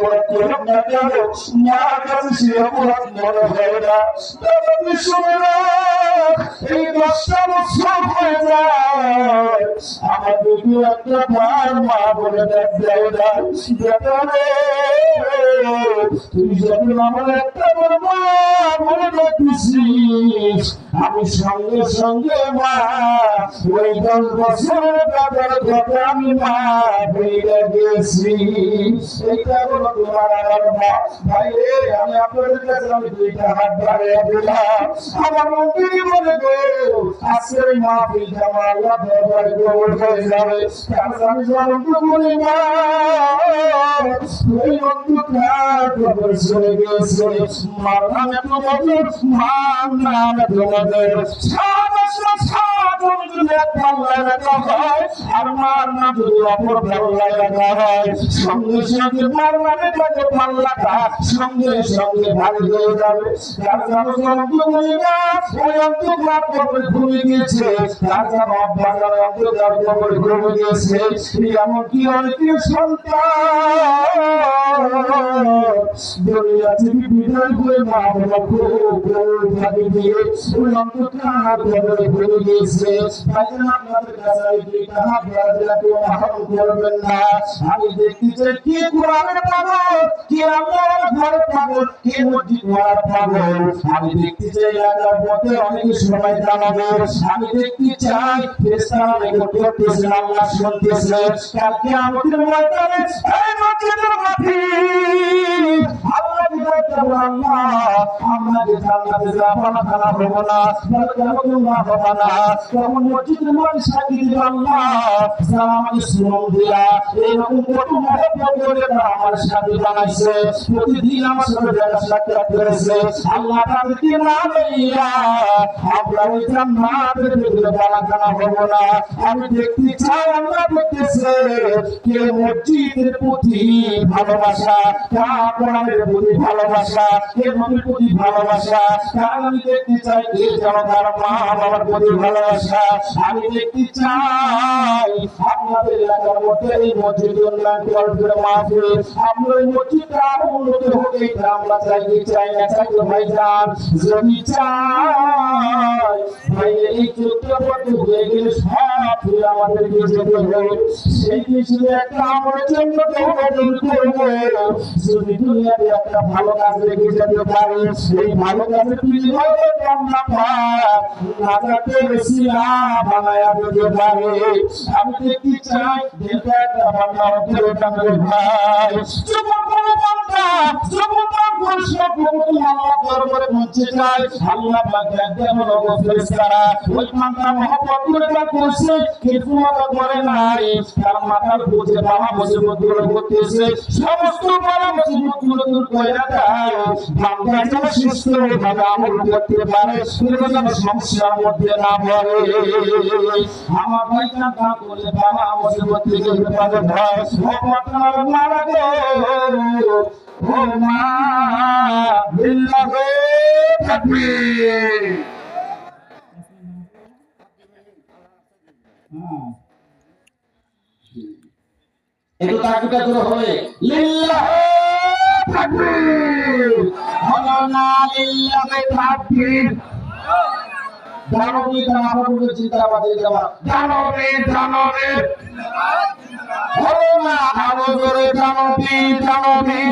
অপরাধ করুক না কেন মার কাছে সে অপরাধ মনে হয় না। তুমি শুনে না, এই 10টা বছর হয়ে যায় আমার দুটো একটা ভার মা বলে দেখ দেয় না। তুই যখন আমার একটা মা বলে দেখছিস আমি সঙ্গে সঙ্গে মা ওই 10 বছরের দাদার কথা আমি মা বলে গেছি। এইটা হলো তোমার আমার মা। ভাই রে, আমি আপনাদের কাছে আমি 2টা হাত বাড়িয়ে দিলাম। আমার মন্দির বলে গো আজকের মা পিতা মা আল্লাহ দরবারে কবুল হয়ে যাবে। কারণ আমি জনকে বলি মা ওই অন্ধকার কবর চলে গেছে। মার নামে তোমাদের, মার নামে তোমাদের আর মার নাম যদি অপর পাল্লা লাগা হয় সঙ্গে সঙ্গে মার নামে তাকে পাল্লাটা সঙ্গে সঙ্গে ভারী হয়ে যাবে। তার অন্ধকার কবরে ঘুরে গিয়েছে, তার অভ্যাস অন্ধকার কবরে ঘুরে গিয়েছে। এমনকি অনেকের সন্তান দুনিয়া থেকে বিদায় করে মা বাবা খুব ভাবি দিয়ে ওই অন্ধকার কবরে ঘুরে গিয়েছে। আপনাদের কাছে আমি 2টা হাত বাড়াতে কেউ আহ্বান করবেন না। আমি দেখতে চাই কে কোরআনের পাগল, কে আল্লাহর ঘরের পাগল, কে মসজিদ ওয়ালার পাগল। আমি দেখতে চাই আল্লাহর পথে অনেক সময় দাঁড়াবে। আমি দেখতে চাই ফেরেশতারা রেকর্ড করতেছে, আল্লাহ শুনতেছে। কালকে আমাদের ময়দানে এই মসজিদের মাঠে আল্লাহ বিদায়টা আল্লাহ আমাদের জান্নাতে যাবো না, খানা হবো না, না হবো না। তখন মসজিদের মাঠে সাক্ষী দিবে আল্লাহ যারা আমাকে শ্রম দিয়া এইরকম কত মহব্বত করে তারা আমার সাথে বানাইছে, প্রতিদিন আমার সাথে দেখা সাক্ষাৎ করেছে, আল্লাহ তাদেরকে না লইয়া আমরা ওই জান্নাতের ভিতরে বালাখানা হবো না। আমি দেখতে চাই আল্লাহ দেখতেছে কে মসজিদের প্রতি ভালোবাসা, কার কোরআনের প্রতি ভালোবাসা, কে নবীর প্রতি ভালোবাসা। কারণ আমি দেখতে চাই কে যেন তার মা বাবার প্রতি ভালোবাসা। আমি দেখতে চাই আপনাদের এলাকার মধ্যে এই মসজিদ উন্নয়ন করে মাহফিল আপনার এই মসজিদটা আরো উন্নত হোক, এইটা আমরা চাইতে চাই না চাইতে ভাইজান যদি চাই ভাই এই চরিত্রপত্র হয়ে গেলে সব ফিরে আমাদেরকে যেতে হবে। সেই হিসেবে একটা আমাদের জন্য যদি দুনিয়াতে একটা ভালো কাজ রেখে যেতে পারে, এই ভালো কাজের বিনিময়ে আমরা নাজাতে বেশিরা বানায়া দিতে পারে। আমি দেখতে চাই যেটা একটা বাংলা অন্তরটা করে ভাই যুবক বান্দা যুবক আল্লাহ দরবারে পৌঁছে যায়। আল্লাহ পাক যেমন ফেরেশতারা ওই বান্দা মহব্বত করে করছে কিন্তু মাথা করে নাই, তার মাথার বুঝে বাবা মুসিবতগুলো করতেছে, সমস্ত বাবা মুসিবতগুলো দূর করে দেয়। বান্দা যেন সুস্থভাবে আমল করতে পারে, যেন সমস্যার মধ্যে না পড়ে। আমার ভাই কাঁদা করে বাবা মুসিবত থেকে হেফাজত হয়। ও মাতার মারা গো ও মা বিল্লাহে তাকবীর। একটু তাকবীরটা জোরে হবে, লিল্লাহে তাকবীর, হলো না লিল্লাহে তাকবীর। দানবী দানবী জিন্দাবাদ জিন্দাবাদ, দানবী দানবী হলো না আরো জোরে, দানবী দানবী।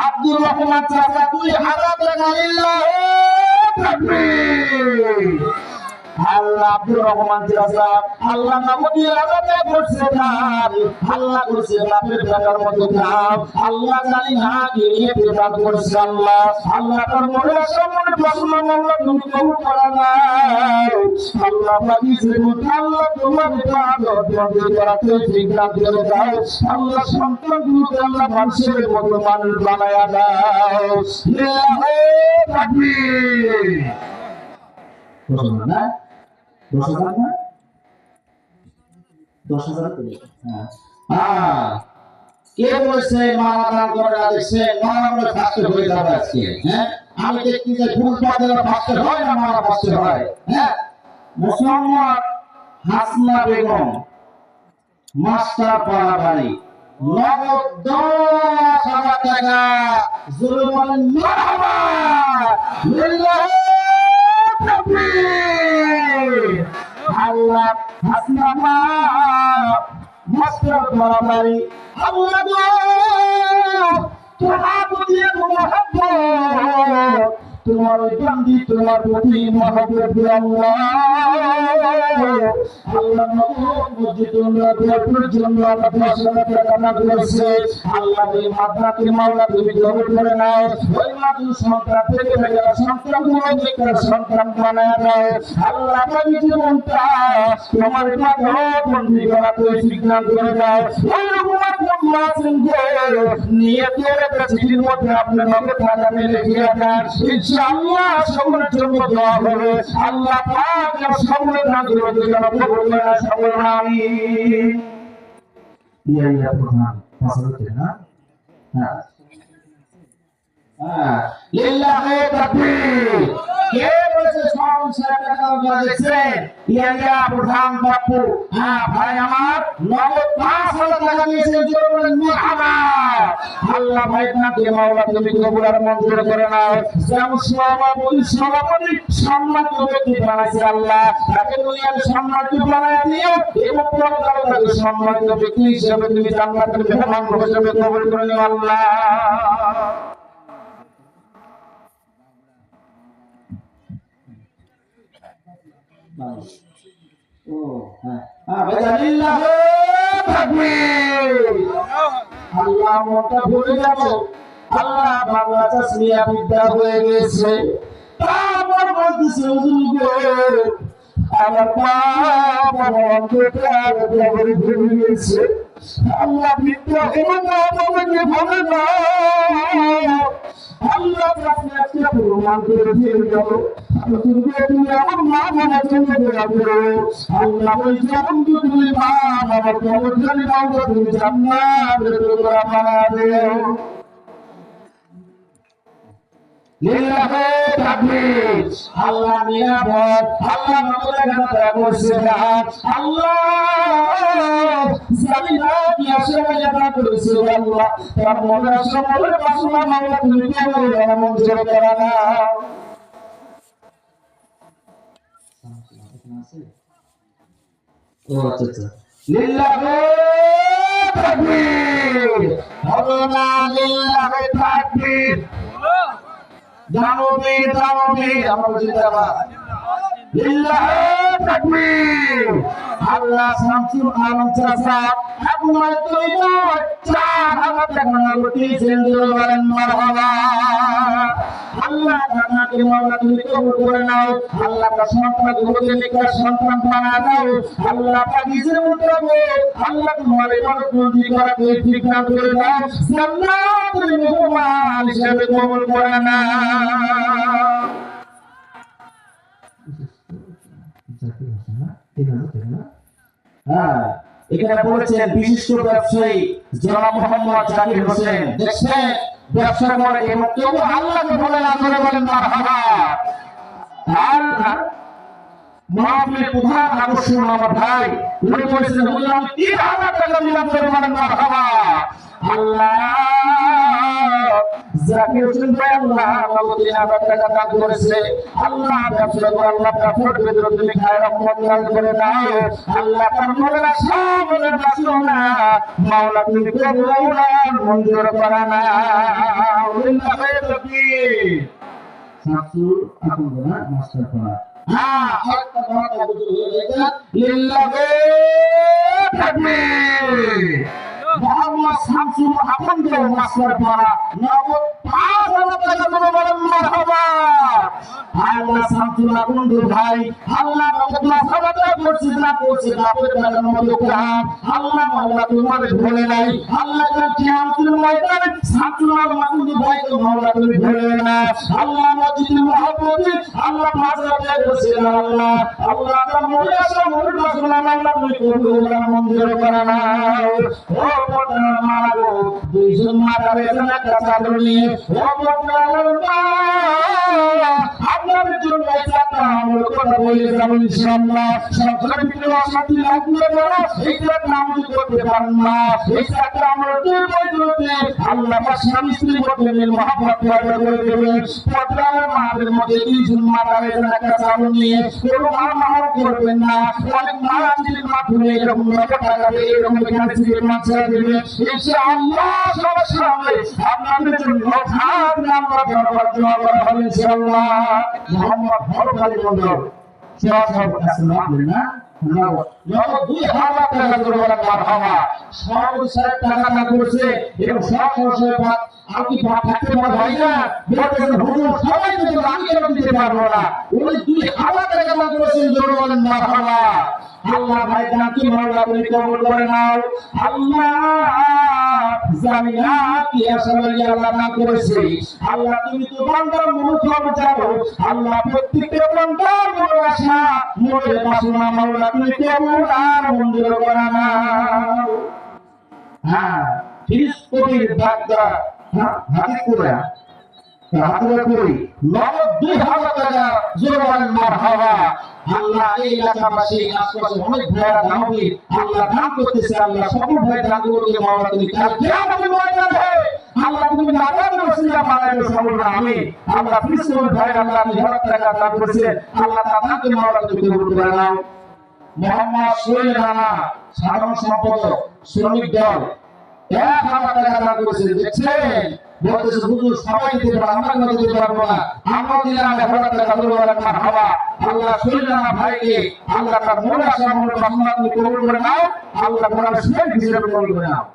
আব্দুর রহমান চাচা 2000 টাকা লিল্লাহে তাকবীর। আল্লাহ আব্দুর রহমান চাচা আল্লাহ নামটি লাগাতে করছে কাজ, আল্লাহ করছে বাপের টাকার মতো কাজ, আল্লাহ জানি না গিয়ে পেপার করছে আল্লাহ। আল্লাহ তার মনে সামনে প্রশ্ন আল্লাহ তুমি কবুল করা নাই। আল্লাহ পাকি জীবন আল্লাহ তোমার ইবাদত বন্ধ করাতে ঠিক না করে দাও। আল্লাহ সন্তানগুলোকে আল্লাহ মানুষের মতো মানুষ বানায়া দাও। লিল্লাহে তাকবীর। না 10,000 না 10,000 করে কে বলছে মারা দান করে না দেখছে মারা বলে ফাস্ট হয়ে যাবে আজকে। হ্যাঁ আমি দেখতে যে ফুল পাতার ফাস্ট হয় না মারা ফাস্ট হয়। হ্যাঁ মুসলমান হাসনা বেগম মাস্টার পাড়া বাড়ি নগদ 10,000 টাকা। জোরে বলেন মারহাবা। লিল্লাহি তাকবীর। আল্লাহ হাসনামা মাস্টার বরাবরই আল্লাহ গো তোমার প্রতি মহব্বত, তোমার বান্দি তোমার প্রতি মহব্বত আল্লাহ। আল্লাহ মসজিদুল নববীর জন্য আল্লাহ 10,000 টাকা দান করেছে। আল্লাহ এই মাদ্রাসার মাওলা তুমি কবুল করে নাও। ওই মাদ্রাসার সন্তান থেকে যারা সন্তানগুলোকে সন্তান বানায় দাও আল্লাহ। তুমি জীবনটা তোমার মাধ্যমে বন্দী করা তৌফিক দান করে দাও। ওই রকম মাসিন নিয়ে একটা চিঠির মধ্যে আপনার নগদ টাকা লিখে রাখার ইনশাআল্লাহ সকলের জন্য দোয়া হবে। আল্লাহ পাক সকলের নামগুলো যেন কবুল করে সকলের আমিন। ইয়া প্রধান ফসল হচ্ছে না। হ্যাঁ লিল্লাহি তাকবীর। কে বলেছে সংসার টাকা দেখছেন? ইয়া প্রধান বাপু। হ্যাঁ ভাই আমার নগদ 5,000 টাকা দিয়েছেন। জোরে বলেন মারহাবা। আল্লাহ ভাই আপনাকে মাওলা তুমি কবুল আর মঞ্জুর করে নাও। যেমন সভাপতি সম্মানিত ব্যক্তি বানাইছে আল্লাহ, তাকে দুনিয়ার সম্মানিত বানায় দিও এবং পরকালে তাকে সম্মানিত ব্যক্তি হিসেবে তুমি জান্নাতের মেহমান হিসেবে কবুল করে নিও আল্লাহ। ও হ্যাঁ লিল্লাহি তাকবীর। আল্লাহ মনটা ভরে যাব। আল্লাহ বাংলা তাসমিয়া বিদ্যা হয়ে গেছে। তারপর বলতেছে হুজুর গো আমার বাবা অন্ধকার জগতে ভরে গেছে। আল্লাহ বিদ্যা হলো আমাকে ভালো না। আল্লাহ আপনি একটা প্রমাণ করে দিয়ে গেল। তুমি আমার মা বাবার জন্য দোয়া করো। আল্লাহ ওই যখন তুমি মা বাবার কবর জানি নাও তুমি জান্নাতের টুকরা বানাবে। লিল্লাহি তাকবীর। আল্লাহ নিয়ামত আল্লাহ আমাদের কাছে করছে না। আল্লাহ জামিনা কি আসলে জানা করেছে আল্লাহ তার মনে আসলে বাসনা মাওলা তুমি কেমন মঞ্জুর করা না। ও আচ্ছা লিল্লাহি তাকবীর। আল্লাহ লিল্লাহি তাকবীর। জানবি আমার জিন্দাবাদ। লিল্লাহি তাকবীর। আল্লাহ শামসুল আলম চাচা একবার তুইও 4,000 টাকা নগদি সেন্দ্র বলেন মারহাবা। আল্লাহ আপনাকে মাওলা তুমি কবুল করে নাও। আল্লাহ তার সন্তান গুলোকে নিকট সন্তান বানায় দাও। আল্লাহ পাকিজের মুতাবে আল্লাহ তোমার ইবাদত বন্দি করা তৌফিক দান করে দাও। জান্নাতের মেহমান হিসেবে কবুল করে নাও। হ্যাঁ এখানে বলেছেন বিশিষ্ট ব্যবসায়ী জনাব মোহাম্মদ জাকির হোসেন। দেখছেন ব্যবসা করে এবং কেউ আল্লাহকে বলে না করে বলেন মারহাবা। আর মাহফিলের প্রধান আকর্ষণ আমার ভাই উনি বলেছেন হুজুর আমি 3,000 টাকা দিলাম করে বলেন মারহাবা। আল্লাহ জাকির হোসেন ভাই আল্লাহ আমাকে 3,000 টাকা দান করেছে। আল্লাহ ব্যবসা করে আল্লাহ কাফর বেদর তুমি খায় রহমত দান করে দাও। আল্লাহ তার মনের সামনের বাসনা মাওলা তুমি কবুল আর মঞ্জুর করে নাও। লিল্লাহি তাকবীর। শামসুল আকুলনা মাস্টার পাড়া। হ্যাঁ আরেকটা কথা বলতে লিল্লাহি তাকবীর। মোহাম্মদ শামসুল আকুল মাস্টার পাড়া নগদ 5,000 টাকা করে বলেন মারহাবা। আল্লাহ শামসুল আকুল ভাই আল্লাহ নগদ 5,000 টাকা মসজিদ না পৌঁছে না আপনাদের মতো কাম আল্লাহ মাওলা তোমার ভুলে নাই। আল্লাহ কিয়ামতের ময়দানে শামসুল আকুল ভাইকে মাওলা তুমি ভুলে না। আল্লাহ মসজিদুল মহব্বতে আল্লাহ মাঝরাতে বসেন আল্লাহ আল্লাহ তার মনে আসা মনে বাসনা মাওলা তুমি কবুল আর মঞ্জুর করে নাও। ও পটনা মাগো দুইজন মাথা বেদনা কাঁচা নিয়ে ও পটনা আপনার জন্য একটা আমল কথা বলে যাবো ইনশাআল্লাহ। সংসারের ভিতরে অশান্তি লাগলে বড় এইটা নাম করতে পারেন না, এইটা একটা আমল করতে আল্লাহ পাক স্বামী স্ত্রীর মধ্যে মিল মহব্বত পয়দা করে দেবে। পদ্মার মাদের মধ্যে দুইজন মা তাদের একটা চালু নিয়ে কোনো মা করবেন না, অনেক মা আজকের মাধ্যমে এরকম টাকা দেবে, এরকম এখানে থেকে মাছেরা দেবে ইনশাআল্লাহ। সমস্যা হবে আপনাদের জন্য খাদ নাম্বার দরবার দোয়া করা হবে ইনশাআল্লাহ। মোহাম্মদ হরকালী মন্ডল সেবা সব কাছে না না যত 2000 টাকা জরিমানা মারহাবা। সর্বশেষ টাকা না করেছে এবং সর্বশেষ আপনি থাকতে পারবেন ভাই না, বলতেছেন হুজুর সবাই কিন্তু আমি কেন দিতে পারবো না, ওই 2000 টাকা না করেছেন জরিমানা মারহাবা। আল্লাহ ভাই জানকি মাওলা তুমি কবুল করে নাও। আল্লাহ জানি না কি আসলে আল্লাহ না করেছে, আল্লাহ তুমি তো বান্দার মনোভাব জানো, আল্লাহ প্রত্যেকটা বান্দার মনে আশা মনে বাসনা মাওলা তুমি কবুল আর মঞ্জুর করে নাও। হ্যাঁ ফিরিস কবির বাগদা হাতি করে হাতে করি 2000 টাকা জোরবান মারহাবা। আল্লাহ এই এলাকাবাসী আশপাশে অনেক ভাইরা দামি আল্লাহ দান করতেছে, আল্লাহ সকল ভাই দান করতে মাওলা তুমি কাল কিয়ামতের ময়দানে আল্লাহ তুমি নাজাতের ওসিলা বানাইলে সকল আমি আল্লাহ ফিরিস্তার ভাই আল্লাহ 2000 টাকা দান করেছে, আল্লাহ তাআলাকে মাওলা তুমি কবুল করে নাও। মোহাম্মদ সোহেল রানা সাধারণ সম্পাদক শ্রমিক দল 1000 টাকা দান করেছে। দেখছেন বলতেছে হুজুর সবাই দিতে পারে আমরা কেন দিতে পারবো না, আমরা দিলাম 1000 টাকা জরিমানা মারহাবা। আল্লাহ সোহেল ভাইকে আল্লাহ তার মনে আশা মনে বাসনা তুমি কবুল করে নাও, আল্লাহ কোরআন শরীফ হিসেবে কবুল করে নাও।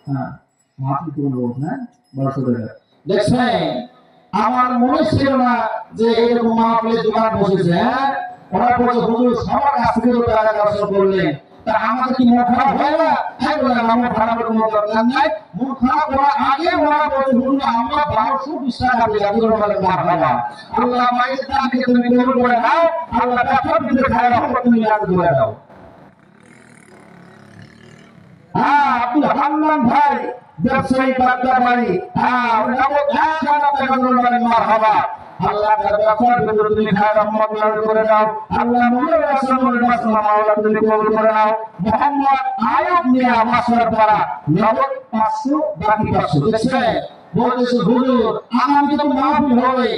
হ্যাঁ মাফি করুন না বড় সদরে দেখছেন আমার মনে ছিল না যে এরকম মাহফিলে দোকান বসেছে। হ্যাঁ ওরা বলছে হুজুর সবার কাছ থেকে টাকা খরচ করলেন, তা আমাদের কি মন খারাপ হয় না? হ্যাঁ বলে মন খারাপের কোনো দরকার নাই, মন খারাপ করার আগে ওরা বলছে হুজুর আমরা 1220 টাকা দিয়ে বলে মারহাবা। আল্লাহ মায়ের দানকে তুমি কবুল করে নাও, আল্লাহ তাআলা দিতে খায় রহমত তুমি ইয়াদ করে দাও। হ্যাঁ আব্দুল হান্নান ভাই ব্যবসায়ী বাগদা বাড়ি, হ্যাঁ ওই নগদ 1000 টাকা জরিমানা মারহাবা। আল্লাহ তার ব্যাপার ভিতরে তুমি খায় রহমত লাভ করে দাও, আল্লাহ মনের আশা মনের বাসনা মাওলা তুমি কবুল করে নাও। মোহাম্মদ আয়ুব মিয়া মাসুর পাড়া নগদ 500 বাকি 500 দেখছেন বলতেছে হুজুর আগামী তো মাহফিল হবে,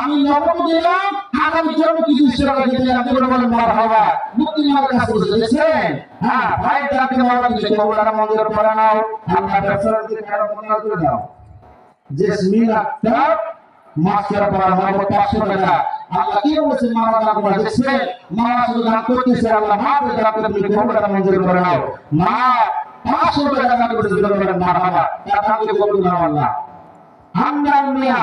আমি নগদ দিলাম আগামী জন্য কিছু টাকা দিতে আপনি বলেন মারহাবা। মুক্তি মাওলার কাছে বসে দেখছেন হ্যাঁ ভাই তাকে মাওলা তুমি কবুল আর মঞ্জুর করে নাও, আল্লাহ ব্যবসায়ীকে খায় রহমত করে দাও। জেসমিন আক্তার মাসের পর নগদ 500 টাকা আল্লাহ কি বলেছেন মাওলা না করে দেখছেন মাওলা শুধু দান করতেছে, আল্লাহ মাকে দান তুমি কবুল আর মঞ্জুর করে নাও। মা 500 টাকা দান করতে দিলে মারহাবা, তার নামে কবুল নাও আল্লাহ। হান্নান মিয়া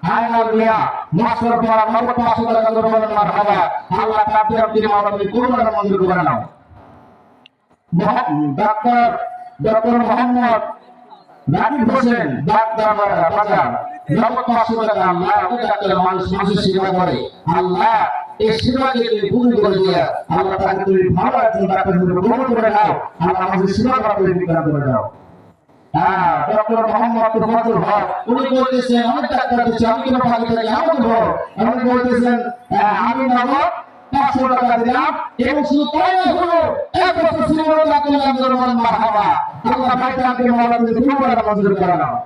হান্নান মিয়া মাসের পর নগদ 500 টাকা জরিমানা মারহাবা, আল্লাহ তাকে আপনি মাওলা তুমি কবুল আর মঞ্জুর করে নাও। ডক্টর মোহাম্মদ রাকিব হোসেন বাগদা বাজার নগদ 500 টাকা আল্লাহ ডাক্তার মানুষের সেবা করে, আল্লাহ এই সেবাকে তুমি পূর্ণ করে দিয়া আল্লাহ তাকে তুমি ভালো একজন ডাক্তার হিসেবে কবুল করে নাও, আল্লাহ আমাদের সেবা করে বিজ্ঞান করে দাও। হ্যাঁ ডক্টর মোহাম্মদ ফজল হক উনি বলতেছেন অনেক ডাক্তার দিচ্ছে আমি কেন ভালো থাকি আমাকে বল, উনি বলতেছেন আমি নগদ 500 টাকা দিলাম এবং শুধু তাই হলো এক বছর সিনেমা লাগলে জরিমানা মারহাবা। আল্লাহ ভাই তাকে মাওলা তুমি কবুল আর মঞ্জুর করে নাও।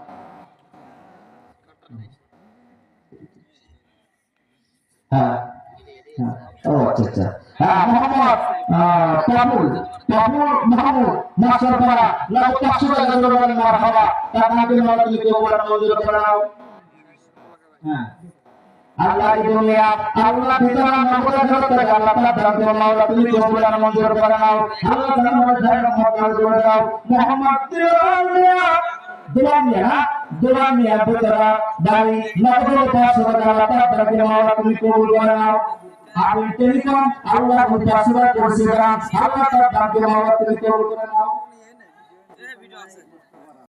হ্যাঁ ও আচ্ছা আচ্ছা হ্যাঁ মোহাম্মদ মাহমুদ মাসুর পাড়া নগদ 500 টাকা জরিমানা মারহাবা, তার নামে মাওলা তুমি কবুল আর মঞ্জুর করে নাও। হ্যাঁ আল্লাহ দুনিয়া আল্লাহ ভিতরে নগদ 1000 টাকা আল্লাহ তাআলা মাওলা তুমি কবুল আর মঞ্জুর করে নাও, আল্লাহ তাআলা ভাই রহমত করে দাও। মোহাম্মদ দোয়া মিয়া ভিতরে বাড়ি নগদ 500 টাকা আল্লাহ তাআলা মাওলা তুমি কবুল করে নাও। আর টেলিকম আল্লাহ 500 টাকা করছিলাম, আল্লাহ তাআলা মাওলা তুমি কবুল করে নাও।